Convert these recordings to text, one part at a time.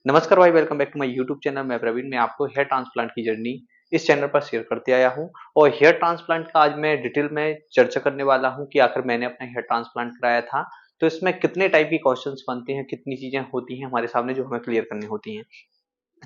नमस्कार भाई, welcome back to my YouTube channel. मैं प्रवीण, मैं आपको हेयर ट्रांसप्लांट की जर्नी इस चैनल पर शेयर करते आया हूं। और हेयर ट्रांसप्लांट का आज मैं डिटेल में चर्चा करने वाला हूं कि आखिर मैंने अपना हेयर ट्रांसप्लांट कराया था तो इसमें कितने टाइप की क्वेश्चंस बनते हैं, कितनी चीजें होती हैं हमारे सामने जो हमें क्लियर करनी होती हैं।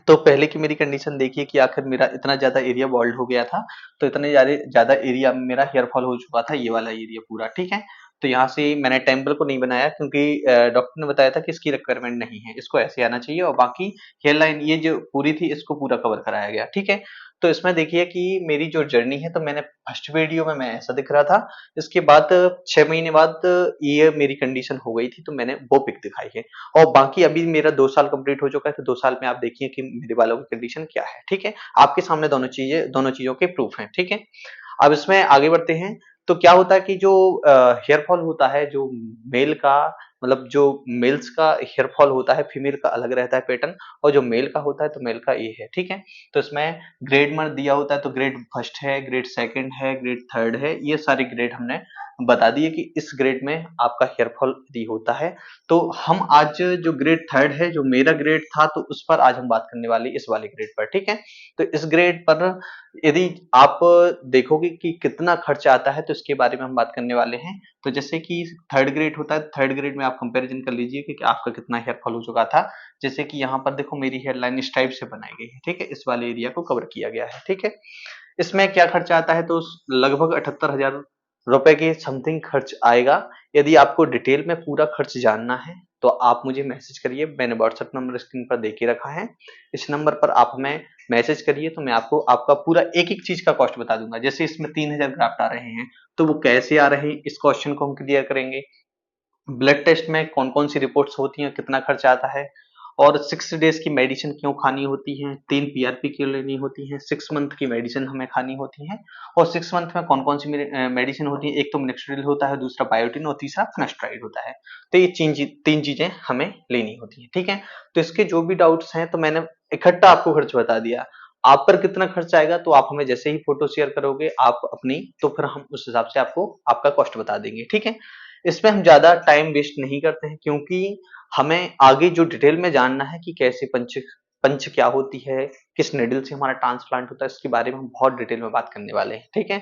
तो पहले की मेरी कंडीशन देखिए कि आखिर मेरा इतना ज्यादा एरिया बॉल्ड हो गया था, तो इतने ज्यादा ज्यादा एरिया में मेरा हेयर फॉल हो चुका था, ये वाला एरिया पूरा। ठीक है, तो यहाँ से मैंने टेम्पल को नहीं बनाया क्योंकि डॉक्टर ने बताया था कि इसकी रिक्वायरमेंट नहीं है, इसको ऐसे आना चाहिए। और बाकी हेयर लाइन ये जो पूरी थी इसको पूरा कवर कराया गया। ठीक है, तो इसमें देखिए कि मेरी जो जर्नी है, तो मैंने फर्स्ट वीडियो में मैं ऐसा दिख रहा था। इसके बाद 6 महीने बाद ये मेरी कंडीशन हो गई थी, तो मैंने वो पिक दिखाई है। और बाकी अभी मेरा 2 साल कंप्लीट हो चुका है, तो 2 साल में आप देखिए कि मेरे बालों की कंडीशन क्या है। ठीक है, आपके सामने दोनों चीजों के प्रूफ हैं। ठीक है, अब इसमें आगे बढ़ते हैं। तो क्या होता है कि जो हेयर फॉल होता है, जो मेल का मतलब जो मेल्स का हेयर फॉल होता है, फीमेल का अलग रहता है पैटर्न। और जो मेल का होता है तो मेल का ये है। ठीक है, तो इसमें ग्रेड में दिया होता है, तो ग्रेड फर्स्ट है, ग्रेड सेकंड है, ग्रेड थर्ड है, ये सारे ग्रेड हमने बता दिए कि इस ग्रेड में आपका हेयर फॉल यदि होता है। तो हम आज जो ग्रेड थर्ड है, जो मेरा ग्रेड था, तो उस पर आज हम बात करने वाले इस वाले ग्रेड पर। ठीक है, तो इस ग्रेड पर यदि आप देखोगे कि कितना खर्चा आता है, तो इसके बारे में हम बात करने वाले हैं। तो जैसे कि थर्ड ग्रेड होता है, थर्ड ग्रेड में आप कंपैरिजन कर लीजिए कि आपका कितना हेयर फॉल हो चुका था। जैसे कि यहाँ पर देखो मेरी हेयर लाइन इस टाइप से बनाई गई है। ठीक है, इस वाले एरिया को कवर किया गया है। ठीक है, इसमें क्या खर्चा आता है, तो लगभग 78,000 रुपए के समथिंग खर्च आएगा। यदि आपको डिटेल में पूरा खर्च जानना है तो आप मुझे मैसेज करिए, मैंने व्हाट्सएप नंबर स्क्रीन पर दे के रखा है। इस नंबर पर आप हमें मैसेज करिए, तो मैं आपको आपका पूरा एक एक चीज का कॉस्ट बता दूंगा। जैसे इसमें 3,000 ग्राफ्ट आ रहे हैं, तो वो कैसे आ रहे हैं, इस क्वेश्चन को हम क्लियर करेंगे। ब्लड टेस्ट में कौन कौन सी रिपोर्ट्स होती हैं, कितना खर्चा आता है, और 6 डेज की मेडिसिन क्यों खानी होती है, 3 PRP क्यों लेनी होती है, 6 मंथ की मेडिसिन हमें खानी होती है। और 6 मंथ में कौन कौन सी मेडिसिन होती है, एक तो मिनक्सडिल होता है, दूसरा बायोटिन और तीसरा फिनास्ट्राइड होता है। तो ये तीन चीजें हमें लेनी होती है। ठीक है, तो इसके जो भी डाउट्स हैं, तो मैंने इकट्ठा आपको खर्च बता दिया। आप पर कितना खर्च आएगा, तो आप हमें जैसे ही फोटो शेयर करोगे आप अपनी, तो फिर हम उस हिसाब से आपको आपका कॉस्ट बता देंगे। ठीक है, इसमें हम ज्यादा टाइम वेस्ट नहीं करते हैं, क्योंकि हमें आगे जो डिटेल में जानना है कि कैसे पंच पंच क्या होती है, किस निडल से हमारा ट्रांसप्लांट होता है, इसके बारे में हम बहुत डिटेल में बात करने वाले हैं। ठीक है,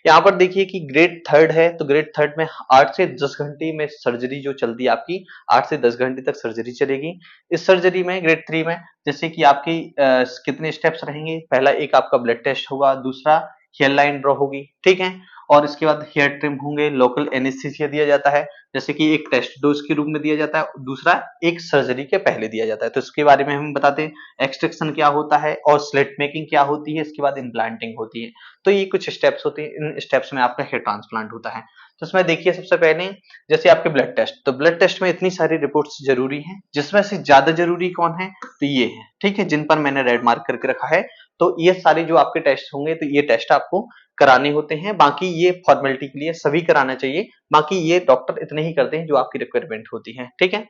यहाँ पर देखिए कि ग्रेड थर्ड है, तो ग्रेड थर्ड में 8 से 10 घंटे में सर्जरी जो चलती है आपकी, 8 से 10 घंटे तक सर्जरी चलेगी। इस सर्जरी में ग्रेड थ्री में जैसे कि आपकी कितने स्टेप्स रहेंगे, पहला एक आपका ब्लड टेस्ट होगा, दूसरा हेयर लाइन ड्रॉ होगी। ठीक है, और इसके बाद हेयर ट्रिम होंगे, लोकल एनेस्थीसिया दिया जाता है, जैसे कि एक टेस्ट डोज के रूप में दिया जाता है, दूसरा एक सर्जरी के पहले दिया जाता है। तो इसके बारे में हम बताते हैं, एक्सट्रैक्शन क्या होता है और स्लिट मेकिंग क्या होती है, इसके बाद इम्प्लांटिंग होती है। तो ये कुछ स्टेप्स होते हैं, इन स्टेप्स में आपका हेयर ट्रांसप्लांट होता है। तो इसमें देखिए सबसे पहले जैसे आपके ब्लड टेस्ट, तो ब्लड टेस्ट में इतनी सारी रिपोर्ट्स जरूरी हैं, जिसमें से ज्यादा जरूरी कौन है, तो ये है। ठीक है, जिन पर मैंने रेड मार्क करके रखा है। तो ये सारे जो आपके टेस्ट होंगे, तो ये टेस्ट आपको कराने होते हैं। बाकी ये फॉर्मेलिटी के लिए सभी कराना चाहिए, बाकी ये डॉक्टर इतने ही करते हैं जो आपकी रिक्वायरमेंट होती है। ठीक है,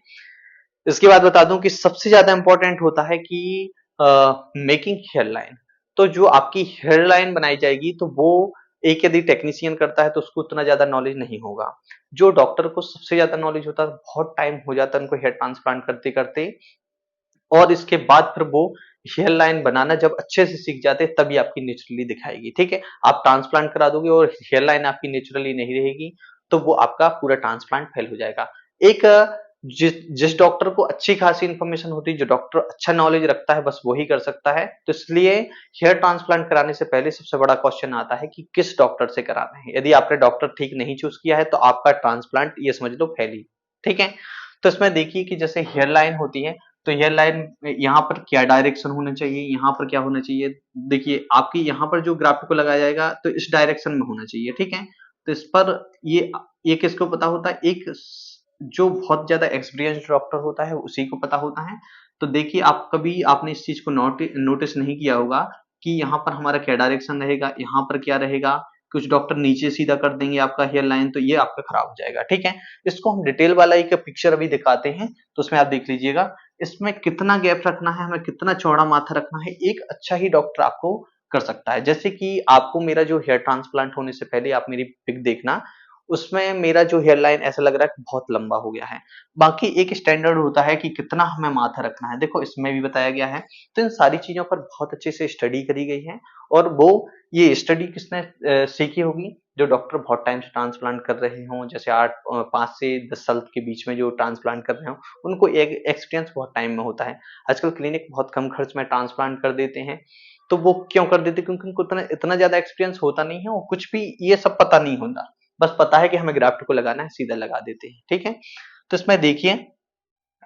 इसके बाद बता दूं कि सबसे ज्यादा इंपॉर्टेंट होता है कि मेकिंग हेयर लाइन। तो जो आपकी हेयर लाइन बनाई जाएगी, तो वो एक यदि टेक्नीशियन करता है तो उसको उतना ज्यादा नॉलेज नहीं होगा। जो डॉक्टर को सबसे ज्यादा नॉलेज होता है, बहुत टाइम हो जाता है उनको हेयर ट्रांसप्लांट करते करते, और इसके बाद फिर वो हेयर लाइन बनाना जब अच्छे से सीख जाते हैं, तभी आपकी नेचुरली दिखाएगी। ठीक है, आप ट्रांसप्लांट करा दोगे और हेयर लाइन आपकी नेचुरली नहीं रहेगी, तो वो आपका पूरा ट्रांसप्लांट फेल हो जाएगा। एक जिस जिस डॉक्टर को अच्छी खासी इंफॉर्मेशन होती है, जो डॉक्टर अच्छा नॉलेज रखता है, बस वही कर सकता है। तो इसलिए हेयर ट्रांसप्लांट कराने से पहले सबसे बड़ा क्वेश्चन आता है कि किस डॉक्टर से कराना है। यदि आपने डॉक्टर ठीक नहीं चूज किया है, तो आपका ट्रांसप्लांट ये समझ लो फेल ही। ठीक है, तो इसमें देखिए कि जैसे हेयर लाइन होती है, तो हेयर लाइन यहाँ पर क्या डायरेक्शन होना चाहिए, यहाँ पर क्या होना चाहिए। देखिए आपकी यहाँ पर जो ग्राफ्ट को लगाया जाएगा, तो इस डायरेक्शन में होना चाहिए। ठीक है, तो इस पर ये किसको पता होता है, एक जो बहुत ज्यादा एक्सपीरियंस डॉक्टर होता है उसी को पता होता है। तो देखिए आप कभी आपने इस चीज को नोटिस नहीं किया होगा कि यहाँ पर हमारा क्या डायरेक्शन रहेगा, यहाँ पर क्या रहेगा। कुछ डॉक्टर नीचे सीधा कर देंगे आपका हेयर लाइन, तो ये आपका खराब हो जाएगा। ठीक है, इसको हम डिटेल वाला एक पिक्चर अभी दिखाते हैं, तो उसमें आप देख लीजिएगा इसमें कितना गैप रखना है, हमें कितना चौड़ा माथा रखना है, एक अच्छा ही डॉक्टर आपको कर सकता है। जैसे कि आपको मेरा जो हेयर ट्रांसप्लांट होने से पहले आप मेरी पिक देखना, उसमें मेरा जो हेयर लाइन ऐसा लग रहा है कि बहुत लंबा हो गया है। बाकी एक स्टैंडर्ड होता है कि कितना हमें माथा रखना है, देखो इसमें भी बताया गया है। तो इन सारी चीज़ों पर बहुत अच्छे से स्टडी करी गई है और वो ये स्टडी किसने सीखी होगी? जो डॉक्टर बहुत टाइम से ट्रांसप्लांट कर रहे हों, जैसे 5 से 10 साल के बीच में जो ट्रांसप्लांट कर रहे हों, उनको एक एक्सपीरियंस बहुत टाइम में होता है। आजकल क्लिनिक बहुत कम खर्च में ट्रांसप्लांट कर देते हैं, तो वो क्यों कर देते हैं? क्योंकि उनको इतना इतना ज़्यादा एक्सपीरियंस होता नहीं है और कुछ भी ये सब पता नहीं होता। बस पता है कि हमें ग्राफ्ट को लगाना है, सीधा लगा देते हैं, ठीक है? तो इसमें देखिए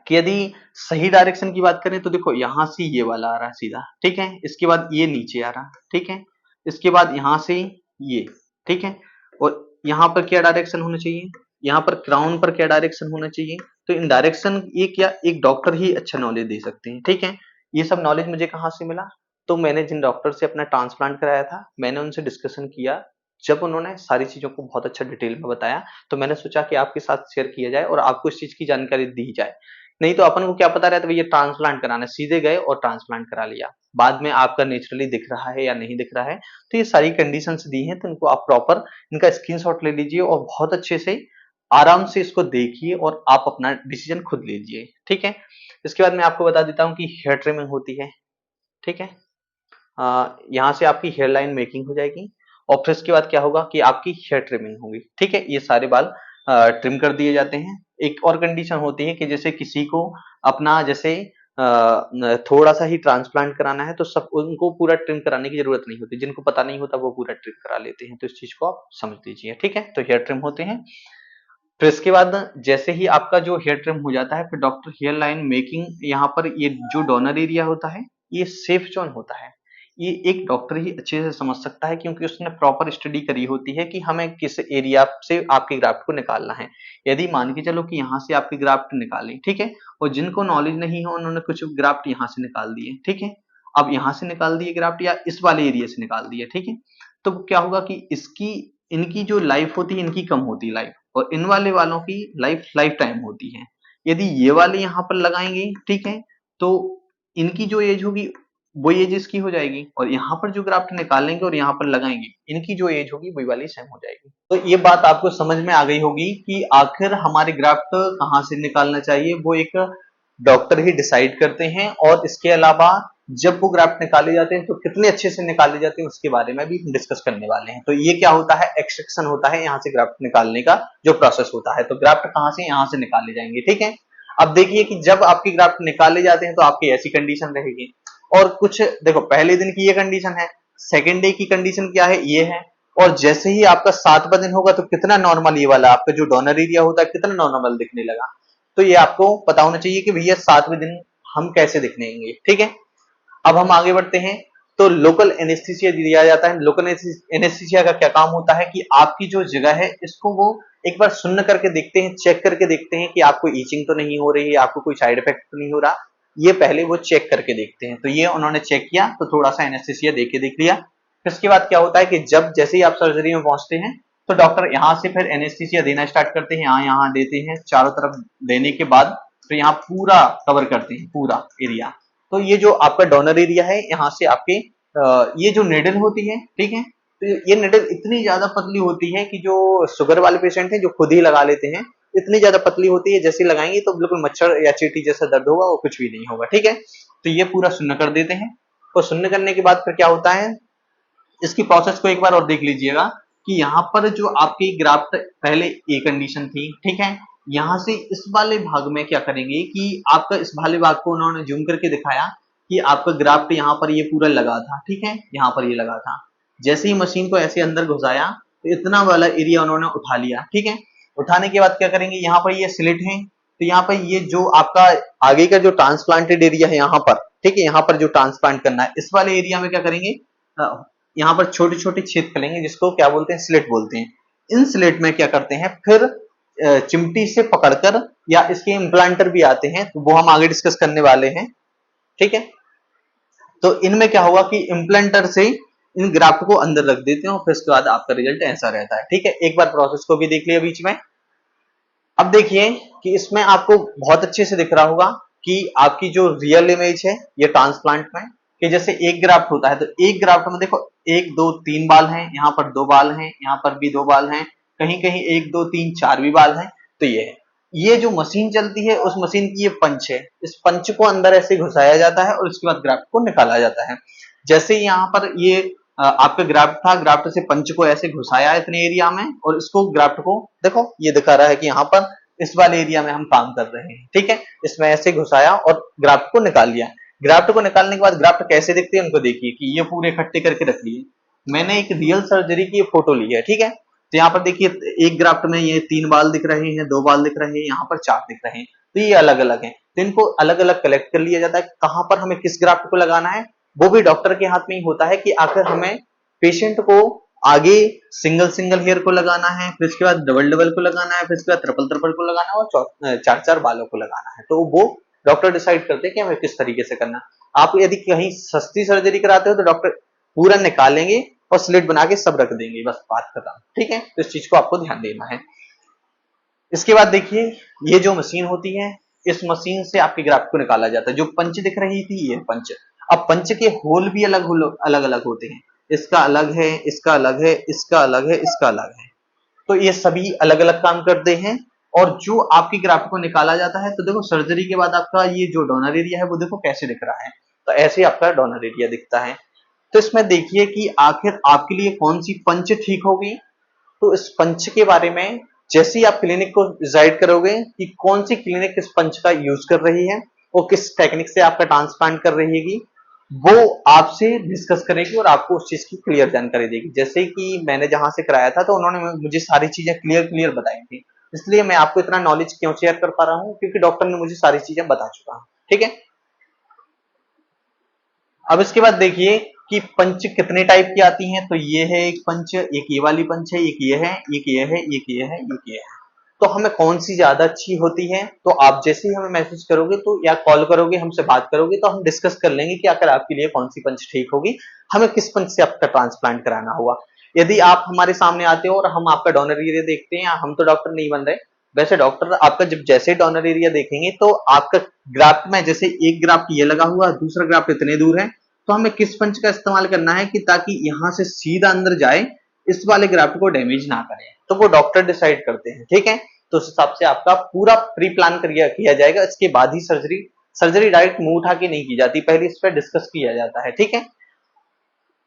कि यदि सही डायरेक्शन की बात करें तो देखो यहाँ से ये वाला आ रहा है सीधा, ठीक है? इसके बाद ये नीचे आ रहा, ठीक है? इसके बाद यहाँ से ये, ठीक है? और यहाँ पर क्या डायरेक्शन होना चाहिए? यहाँ पर क्राउन पर क्या डायरेक्शन होना चाहिए? तो इन डायरेक्शन ये क्या एक डॉक्टर ही अच्छा नॉलेज दे सकते हैं, ठीक है? ये सब नॉलेज मुझे कहाँ से मिला? तो मैंने जिन डॉक्टर से अपना ट्रांसप्लांट कराया था, मैंने उनसे डिस्कशन किया। जब उन्होंने सारी चीज़ों को बहुत अच्छा डिटेल में बताया, तो मैंने सोचा कि आपके साथ शेयर किया जाए और आपको इस चीज़ की जानकारी दी जाए। नहीं तो अपन को क्या पता रहता है भैया ट्रांसप्लांट कराना है, सीधे गए और ट्रांसप्लांट करा लिया। बाद में आपका नेचुरली दिख रहा है या नहीं दिख रहा है, तो ये सारी कंडीशंस दी हैं, तो इनको आप प्रॉपर इनका स्क्रीनशॉट ले लीजिए और बहुत अच्छे से आराम से इसको देखिए और आप अपना डिसीजन खुद लीजिए, ठीक है? इसके बाद मैं आपको बता देता हूँ कि हेयर ट्रिमिंग होती है, ठीक है? यहाँ से आपकी हेयर लाइन मेकिंग हो जाएगी और फिर इसके बाद क्या होगा कि आपकी हेयर ट्रिमिंग होगी, ठीक है? ये सारे बाल ट्रिम कर दिए जाते हैं। एक और कंडीशन होती है कि जैसे किसी को अपना जैसे थोड़ा सा ही ट्रांसप्लांट कराना है तो सब उनको पूरा ट्रिम कराने की जरूरत नहीं होती, जिनको पता नहीं होता वो पूरा ट्रिम करा लेते हैं, तो इस चीज को आप समझ लीजिए, ठीक है? तो हेयर ट्रिम होते हैं। फिर इसके बाद जैसे ही आपका जो हेयर ट्रिम हो जाता है, फिर डॉक्टर हेयर लाइन मेकिंग यहाँ पर ये जो डोनर एरिया होता है, ये सेफ जोन होता है। ये एक डॉक्टर ही अच्छे से समझ सकता है क्योंकि उसने प्रॉपर स्टडी करी होती है कि हमें किस एरिया से आपके ग्राफ्ट को निकालना है। यदि मान के चलो कि यहाँ से आपकी ग्राफ्ट निकाली, ठीक है? और जिनको नॉलेज नहीं है उन्होंने कुछ ग्राफ्ट यहाँ से निकाल दिए, ठीक है? अब यहाँ से निकाल दिए ग्राफ्ट या इस वाले एरिया से निकाल दिए, ठीक है? तो क्या होगा कि इसकी इनकी जो लाइफ होती है इनकी कम होती है लाइफ और इन वाले वालों की लाइफ टाइम होती है। यदि ये वाले यहाँ पर लगाएंगे, ठीक है? तो इनकी जो एज होगी वो एज इसकी हो जाएगी और यहाँ पर जो ग्राफ्ट निकालेंगे और यहाँ पर लगाएंगे, इनकी जो एज होगी वही वाली सेम हो जाएगी। तो ये बात आपको समझ में आ गई होगी कि आखिर हमारे ग्राफ्ट कहाँ से निकालना चाहिए, वो एक डॉक्टर ही डिसाइड करते हैं और इसके अलावा जब वो ग्राफ्ट निकाले जाते हैं तो कितने अच्छे से निकाले जाते हैं उसके बारे में भी डिस्कस करने वाले हैं। तो ये क्या होता है? एक्सट्रैक्शन होता है यहाँ से ग्राफ्ट निकालने का जो प्रोसेस होता है। तो ग्राफ्ट कहाँ से? यहाँ से निकाले जाएंगे, ठीक है? अब देखिए कि जब आपकी ग्राफ्ट निकाले जाते हैं तो आपकी ऐसी कंडीशन रहेगी और कुछ देखो पहले दिन की ये कंडीशन है, सेकेंड डे की कंडीशन क्या है? ये है। और जैसे ही आपका 7वां दिन होगा तो कितना नॉर्मल ये वाला आपका जो डोनर एरिया होता है कितना नॉर्मल दिखने लगा। तो ये आपको पता होना चाहिए कि भैया 7वें दिन हम कैसे दिखनेंगे, ठीक है? अब हम आगे बढ़ते हैं। तो लोकल एनेस्थीसिया दिया जाता है। लोकल एनेस्थीसिया का क्या काम होता है कि आपकी जो जगह है इसको वो एक बार सुन्न करके देखते हैं, चेक करके देखते हैं कि आपको ईचिंग तो नहीं हो रही है, आपको कोई साइड इफेक्ट तो नहीं हो रहा, ये पहले वो चेक करके देखते हैं। तो ये उन्होंने चेक किया तो थोड़ा सा एनेस्थीसिया दे के देख लिया। फिर उसके बाद क्या होता है कि जब जैसे ही आप सर्जरी में पहुंचते हैं तो डॉक्टर यहाँ से फिर एनेस्थीसिया देना स्टार्ट करते हैं। यहाँ देते हैं चारों तरफ देने के बाद फिर यहाँ पूरा कवर करते हैं पूरा एरिया। तो ये जो आपका डोनर एरिया है यहाँ से आपके ये जो निडल होती है, ठीक है? तो ये निडल इतनी ज्यादा पतली होती है कि जो शुगर वाले पेशेंट हैं जो खुद ही लगा लेते हैं, इतनी ज्यादा पतली होती है जैसे लगाएंगे तो बिल्कुल मच्छर या चींटी जैसा दर्द होगा वो कुछ भी नहीं होगा, ठीक है? तो ये पूरा शून्य कर देते हैं और शून्य करने के बाद फिर क्या होता है, इसकी प्रोसेस को एक बार और देख लीजिएगा कि यहाँ पर जो आपकी ग्राफ्ट पहले ए कंडीशन थी, ठीक है? यहाँ से इस वाले भाग में क्या करेंगे कि आपका इस वाले भाग को उन्होंने जूम करके दिखाया कि आपका ग्राफ्ट यहाँ पर ये पूरा लगा था, ठीक है? यहाँ पर ये लगा था। जैसे ही मशीन को ऐसे अंदर घुसाया तो इतना वाला एरिया उन्होंने उठा लिया, ठीक है? उठाने के बाद क्या करेंगे, यहाँ पर ये स्लिट है तो यहाँ पर ये जो आपका आगे का जो ट्रांसप्लांटेड एरिया है यहाँ पर, ठीक है? यहाँ पर जो ट्रांसप्लांट करना है इस वाले एरिया में क्या करेंगे, यहाँ पर छोटे छोटे छेद करेंगे जिसको क्या बोलते हैं, स्लिट बोलते हैं। इन स्लिट में क्या करते हैं फिर चिमटी से पकड़कर या इसके इम्प्लांटर भी आते हैं तो वो हम आगे डिस्कस करने वाले हैं, ठीक है? तो इनमें क्या होगा कि इम्प्लांटर से इन ग्राफ्ट को अंदर रख देते हैं और फिर उसके बाद आपका रिजल्ट ऐसा रहता है, ठीक है? एक बार प्रोसेस को भी देख लिया बीच में। अब देखिए कि इसमें आपको बहुत अच्छे से दिख रहा होगा कि आपकी जो रियल इमेज है ये ट्रांसप्लांट में, कि जैसे एक ग्राफ्ट होता है तो एक ग्राफ्ट में देखो 1 2 3 बाल हैं, यहाँ पर 2 बाल हैं, यहाँ पर भी 2 बाल हैं, कहीं कहीं 1 2 3 4 भी बाल हैं, तो ये है। ये जो मशीन चलती है उस मशीन की ये पंच है, इस पंच को अंदर ऐसे घुसाया जाता है और उसके बाद ग्राफ्ट को निकाला जाता है। जैसे यहाँ पर ये आपका ग्राफ्ट था, ग्राफ्ट से पंच को ऐसे घुसाया इतने एरिया में और इसको ग्राफ्ट को देखो ये दिखा रहा है कि यहाँ पर इस वाले एरिया में हम काम कर रहे हैं, ठीक है। इसमें ऐसे घुसाया और ग्राफ्ट को निकाल लिया। ग्राफ्ट को निकालने के बाद ग्राफ्ट कैसे दिखते हैं उनको देखिए कि ये पूरे इकट्ठे करके रख लिए। मैंने एक रियल सर्जरी की फोटो ली है, ठीक है। तो यहाँ पर देखिए एक ग्राफ्ट में ये 3 बाल दिख रहे हैं, 2 बाल दिख रहे हैं, यहाँ पर 4 दिख रहे हैं, तो ये अलग अलग है। तो इनको अलग अलग कलेक्ट कर लिया जाता है। कहां पर हमें किस ग्राफ्ट को लगाना है वो भी डॉक्टर के हाथ में ही होता है कि आखिर हमें पेशेंट को आगे सिंगल सिंगल हेयर को लगाना है, फिर इसके बाद डबल डबल को लगाना है, फिर इसके बाद ट्रिपल ट्रिपल को लगाना है और 4 बालों को लगाना है। तो वो डॉक्टर डिसाइड करते हैं कि हमें किस तरीके से करना। आप यदि कहीं सस्ती सर्जरी कराते हो तो डॉक्टर पूरा निकालेंगे और स्लिट बना के सब रख देंगे, बस बात खत्म, ठीक है। तो इस चीज को आपको ध्यान देना है। इसके बाद देखिए ये जो मशीन होती है, इस मशीन से आपके ग्राफ्ट को निकाला जाता है। जो पंच दिख रही थी ये पंच, अब पंच के होल भी अलग अलग होते हैं। इसका अलग है, इसका अलग है, इसका अलग है, इसका अलग है। तो ये सभी अलग अलग काम करते हैं। और जो आपकी ग्राफ्ट को निकाला जाता है तो देखो सर्जरी के बाद आपका ये जो डोनर एरिया है वो देखो कैसे दिख रहा है। तो ऐसे आपका डोनर एरिया दिखता है। तो इसमें देखिए कि आखिर आपके लिए कौन सी पंच ठीक होगी। तो इस पंच के बारे में जैसे ही आप क्लिनिक को डिसाइड करोगे कि कौन सी क्लिनिक किस पंच का यूज कर रही है और किस टेक्निक से आपका ट्रांसप्लांट कर रही है, वो आपसे डिस्कस करेगी और आपको उस चीज की क्लियर जानकारी देगी। जैसे कि मैंने जहां से कराया था तो उन्होंने मुझे सारी चीजें क्लियर बताई थी, इसलिए मैं आपको इतना नॉलेज क्यों शेयर कर पा रहा हूँ, क्योंकि डॉक्टर ने मुझे सारी चीजें बता चुका है, ठीक है। अब इसके बाद देखिए कि पंच कितने टाइप की आती हैं। तो ये है एक पंच, एक ये वाली पंच है, एक ये है, एक ये है, एक ये है, एक ये है। तो हमें कौन सी ज्यादा अच्छी होती है, तो आप जैसे ही हमें मैसेज करोगे तो या कॉल करोगे, हमसे बात करोगे तो हम डिस्कस कर लेंगे कि आखिर आपके लिए कौन सी पंच ठीक होगी, हमें किस पंच से आपका ट्रांसप्लांट कराना हुआ। यदि आप हमारे सामने आते हो और हम आपका डोनर एरिया देखते हैं, हम तो डॉक्टर नहीं बन रहे, वैसे डॉक्टर आपका जब जैसे डोनर एरिया देखेंगे तो आपका ग्राफ्ट में जैसे एक ग्राफ्ट ये लगा हुआ, दूसरा ग्राफ्ट इतने दूर है, तो हमें किस पंच का इस्तेमाल करना है कि ताकि यहां से सीधा अंदर जाए, इस वाले ग्राफ्ट को डैमेज ना करें, तो वो डॉक्टर डिसाइड करते हैं, ठीक है। तो उस हिसाब से आपका पूरा प्री प्लान किया जाएगा। इसके बाद ही सर्जरी डायरेक्ट मुंह उठा के नहीं की जाती, पहले इस पर डिस्कस किया जाता है, ठीक है।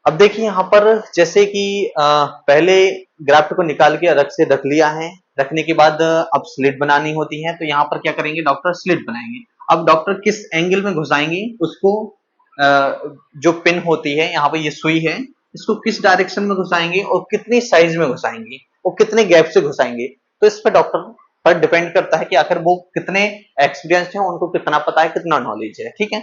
अब देखिए यहाँ पर जैसे कि पहले ग्राफ्ट को निकाल के अलग से रख लिया है, रखने के बाद अब स्लिट बनानी होती है, तो यहाँ पर क्या करेंगे डॉक्टर, स्लिट बनाएंगे। अब डॉक्टर किस एंगल में घुसाएंगे उसको, जो पिन होती है यहाँ पे ये सुई है, इसको किस डायरेक्शन में घुसाएंगे और कितनी साइज में घुसाएंगे और कितने गैप से घुसाएंगे, तो इस पर डॉक्टर पर डिपेंड करता है कि आखिर वो कितने एक्सपीरियंस है, उनको कितना पता है, कितना नॉलेज है, ठीक है।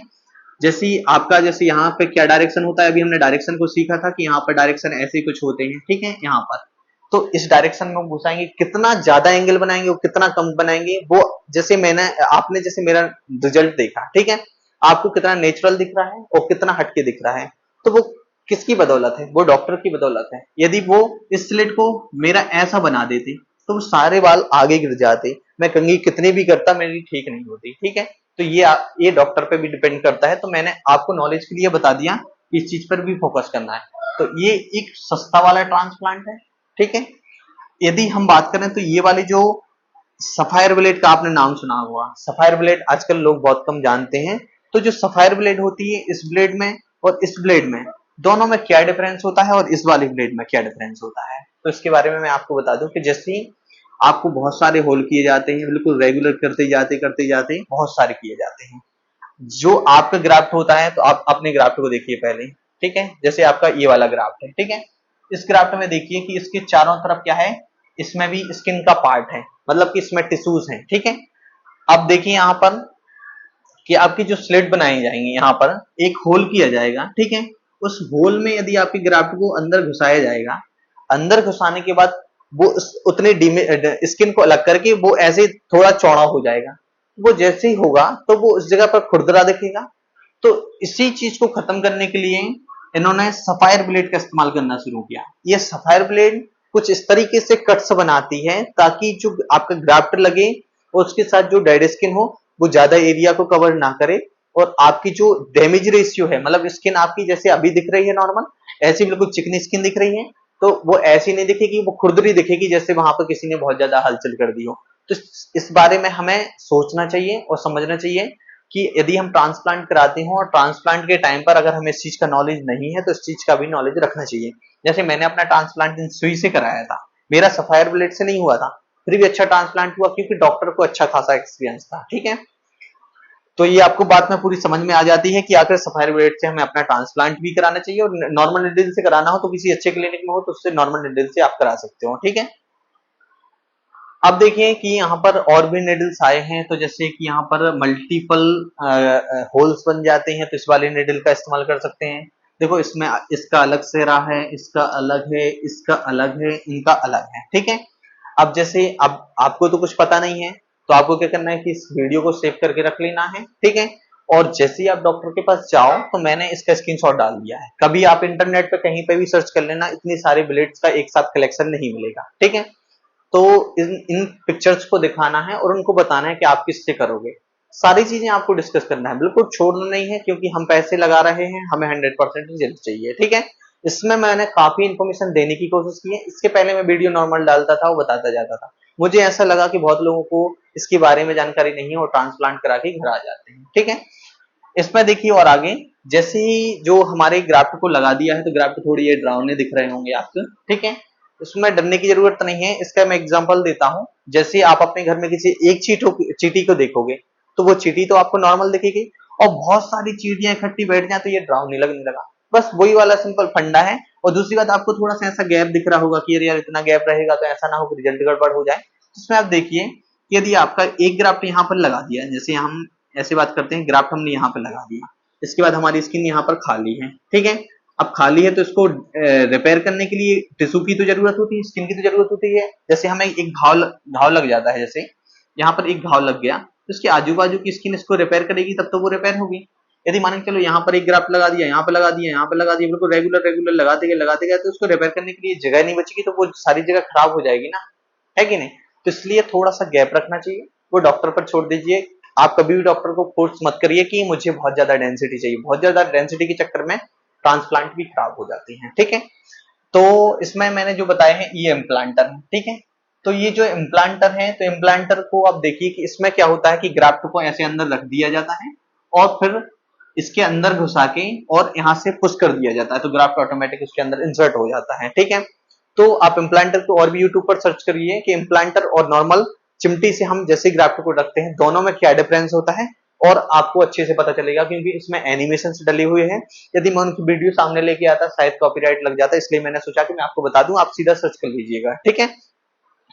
जैसे आपका जैसे यहाँ पे क्या डायरेक्शन होता है, अभी हमने डायरेक्शन को सीखा था कि यहाँ पर डायरेक्शन ऐसे कुछ होते हैं, ठीक है। यहाँ पर तो इस डायरेक्शन में घुसाएंगे, कितना ज्यादा एंगल बनाएंगे और कितना कम बनाएंगे, वो जैसे आपने जैसे मेरा रिजल्ट देखा, ठीक है, आपको कितना नेचुरल दिख रहा है और कितना हटके दिख रहा है, तो वो किसकी बदौलत है, वो डॉक्टर की बदौलत है। यदि वो इस स्लिट को मेरा ऐसा बना देते तो वो सारे बाल आगे गिर जाते, मैं कंघी कितनी भी करता मेरी ठीक नहीं होती, ठीक है। तो ये डॉक्टर पे भी डिपेंड करता है। तो मैंने आपको नॉलेज के लिए बता दिया कि इस चीज पर भी फोकस करना है। तो ये एक सस्ता वाला ट्रांसप्लांट है, ठीक है। यदि हम बात करें तो ये वाली जो सफायर ब्लेड का आपने नाम सुना होगा, सफायर ब्लेड आजकल लोग बहुत कम जानते हैं। तो जो सफायर ब्लेड होती है, इस ब्लेड में और इस ब्लेड में दोनों में क्या डिफरेंस होता है और इस वाली ब्लेड में क्या डिफरेंस होता है, तो इसके बारे में मैं आपको बता दूं कि जैसे ही आपको बहुत सारे होल किए जाते हैं, बिल्कुल रेगुलर करते जाते बहुत सारे किए जाते हैं। जो आपका ग्राफ्ट होता है, तो आप अपने ग्राफ्ट को देखिए पहले, ठीक है। जैसे आपका ये वाला ग्राफ्ट है, ठीक है। इस ग्राफ्ट में देखिए कि इसके चारों तरफ क्या है, इसमें भी स्किन का पार्ट है, मतलब कि इसमें टिश्यूज हैं, ठीक है। अब देखिए यहाँ पर कि आपकी जो स्लिट बनाई जाएंगी, यहाँ पर एक होल किया जाएगा, ठीक है। उस होल में यदि आपकी ग्राफ्ट को अंदर घुसाया जाएगा, अंदर घुसाने के बाद वो उतने स्किन को अलग करके वो ऐसे थोड़ा चौड़ा हो जाएगा। वो जैसे ही होगा तो वो उस जगह पर खुरदरा दिखेगा। तो इसी चीज को खत्म करने के लिए इन्होंने सफायर ब्लेड का इस्तेमाल करना शुरू किया। ये सफायर ब्लेड कुछ इस तरीके से कट्स बनाती है ताकि जो आपका ग्राफ्ट लगे और उसके साथ जो डेड स्किन हो वो ज्यादा एरिया को कवर ना करे, और आपकी जो डैमेज रेशियो है, मतलब स्किन आपकी जैसे अभी दिख रही है नॉर्मल, ऐसी बिल्कुल चिकनी स्किन दिख रही है, तो वो ऐसी नहीं दिखेगी, वो खुरदरी दिखेगी जैसे वहां पर किसी ने बहुत ज्यादा हलचल कर दी हो। तो इस बारे में हमें सोचना चाहिए और समझना चाहिए कि यदि हम ट्रांसप्लांट कराते हो और ट्रांसप्लांट के टाइम पर अगर हमें इस चीज का नॉलेज नहीं है तो इस चीज का भी नॉलेज रखना चाहिए। जैसे मैंने अपना ट्रांसप्लांट सुई से कराया था, मेरा सफायर ब्लेड से नहीं हुआ था, फिर भी अच्छा ट्रांसप्लांट हुआ क्योंकि डॉक्टर को अच्छा खासा एक्सपीरियंस था। ठीक है, तो ये आपको बात में पूरी समझ में आ जाती है कि आखिर सफायर ब्लेड से हमें अपना ट्रांसप्लांट भी कराना चाहिए, और नॉर्मल निडल से कराना हो तो किसी अच्छे क्लिनिक में हो तो उससे नॉर्मल निडल से आप करा सकते हो। ठीक है, अब देखिए कि यहाँ पर और भी निडल्स आए हैं, तो जैसे कि यहाँ पर मल्टीपल होल्स बन जाते हैं, तो इस वाले निडल का इस्तेमाल कर सकते हैं। देखो इसमें इसका अलग सेरा है, इसका अलग है, इसका अलग है, इनका अलग है। ठीक है, अब जैसे अब आपको तो कुछ पता नहीं है, तो आपको क्या करना है कि इस वीडियो को सेव करके रख लेना है। ठीक है, और जैसे ही आप डॉक्टर के पास जाओ तो मैंने इसका स्क्रीनशॉट डाल दिया है। कभी आप इंटरनेट पे कहीं पे भी सर्च कर लेना, इतनी सारे ब्लेड्स का एक साथ कलेक्शन नहीं मिलेगा। ठीक है, तो इन पिक्चर्स को दिखाना है और उनको बताना है कि आप किससे करोगे। सारी चीजें आपको डिस्कस करना है, बिल्कुल छोड़ना नहीं है, क्योंकि हम पैसे लगा रहे हैं, हमें 100% रिजल्ट चाहिए। ठीक है, इसमें मैंने काफी इंफॉर्मेशन देने की कोशिश की है। इसके पहले मैं वीडियो नॉर्मल डालता था, वो बताता जाता था। मुझे ऐसा लगा कि बहुत लोगों को इसके बारे में जानकारी नहीं है और ट्रांसप्लांट करा के घर आ जाते हैं। ठीक है, इसमें देखिए और आगे जैसे ही जो हमारे ग्राफ्ट को लगा दिया है, तो ग्राफ्ट थोड़ी ये डरावने दिख रहे होंगे आपको। ठीक है, इसमें डरने की जरूरत नहीं है। इसका मैं एग्जांपल देता हूं, जैसे आप अपने घर में किसी एक चींटी को देखोगे, तो वो चींटी तो आपको नॉर्मल दिखेगी, और बहुत सारी चींटियां इकट्ठी बैठ जाए तो ये डरावनी लगने लगा। बस वही वाला सिंपल फंडा है। और दूसरी बात, आपको थोड़ा सा ऐसा गैप दिख रहा होगा कि अरे यार इतना गैप रहेगा तो ऐसा ना हो कि रिजल्ट गड़बड़ हो जाए। इसमें आप देखिए कि यदि आपका एक ग्राफ्ट यहाँ पर लगा दिया, जैसे हम ऐसे बात करते हैं, ग्राफ्ट हमने यहाँ पर लगा दिया, इसके बाद हमारी स्किन यहाँ पर खाली है। ठीक है, अब खाली है तो इसको रिपेयर करने के लिए टिश्यू की तो जरूरत होती है, स्किन की तो जरूरत होती है। जैसे हमें एक घाव लग जाता है, जैसे यहाँ पर एक घाव लग गया, तो इसके आजू बाजू की स्किन इसको रिपेयर करेगी, तब तो वो रिपेयर होगी। यदि मान के चलो यहाँ पर एक ग्राफ्ट लगा दिया, यहाँ पर लगा दिया, यहाँ पर लगा दिया, बिल्कुल रेगुलर रेगुलर लगाते गए तो उसको रिपेयर करने के लिए जगह नहीं बचेगी, तो वो सारी जगह खराब हो जाएगी ना, है कि नहीं। तो इसलिए थोड़ा सा गैप रखना चाहिए, वो डॉक्टर पर छोड़ दीजिए। आप कभी भी डॉक्टर को फोर्स मत करिए कि मुझे बहुत ज्यादा डेंसिटी चाहिए। बहुत ज्यादा डेंसिटी के चक्कर में ट्रांसप्लांट भी खराब हो जाती हैं। ठीक है, तो इसमें मैंने जो बताया है ये इम्प्लांटर है। ठीक है, तो ये जो इम्प्लांटर है, तो इम्प्लांटर को आप देखिए कि इसमें क्या होता है कि ग्राफ्ट को ऐसे अंदर रख दिया जाता है और फिर इसके अंदर घुसा के और यहाँ से पुश कर दिया जाता है, तो ग्राफ्ट ऑटोमेटिक इसके अंदर इंसर्ट हो जाता है। ठीक है, तो आप इम्प्लांटर को और भी यूट्यूब पर सर्च करिए कि इम्प्लांटर और नॉर्मल चिमटी से हम जैसे ग्राफ्ट को रखते हैं, दोनों में क्या डिफरेंस होता है, और आपको अच्छे से पता चलेगा, क्योंकि इसमें एनिमेशन डले हुए हैं। यदि मैं उनकी वीडियो सामने लेके आता शायद कॉपीराइट लग जाता, इसलिए मैंने सोचा कि मैं आपको बता दूं, आप सीधा सर्च कर लीजिएगा। ठीक है,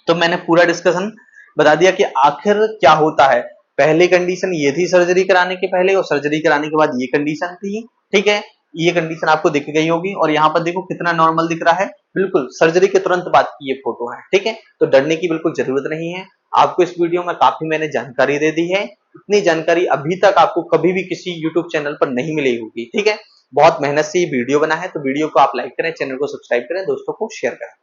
तो मैंने पूरा डिस्कशन बता दिया कि आखिर क्या होता है। पहली कंडीशन ये थी सर्जरी कराने के पहले, और सर्जरी कराने के बाद ये कंडीशन थी। ठीक है, ये कंडीशन आपको दिख गई होगी, और यहाँ पर देखो कितना नॉर्मल दिख रहा है, बिल्कुल सर्जरी के तुरंत बाद की ये फोटो है। ठीक है, तो डरने की बिल्कुल जरूरत नहीं है। आपको इस वीडियो में काफी मैंने जानकारी दे दी है, इतनी जानकारी अभी तक आपको कभी भी किसी यूट्यूब चैनल पर नहीं मिली होगी। ठीक है, बहुत मेहनत से ये वीडियो बना है, तो वीडियो को आप लाइक करें, चैनल को सब्सक्राइब करें, दोस्तों को शेयर करें।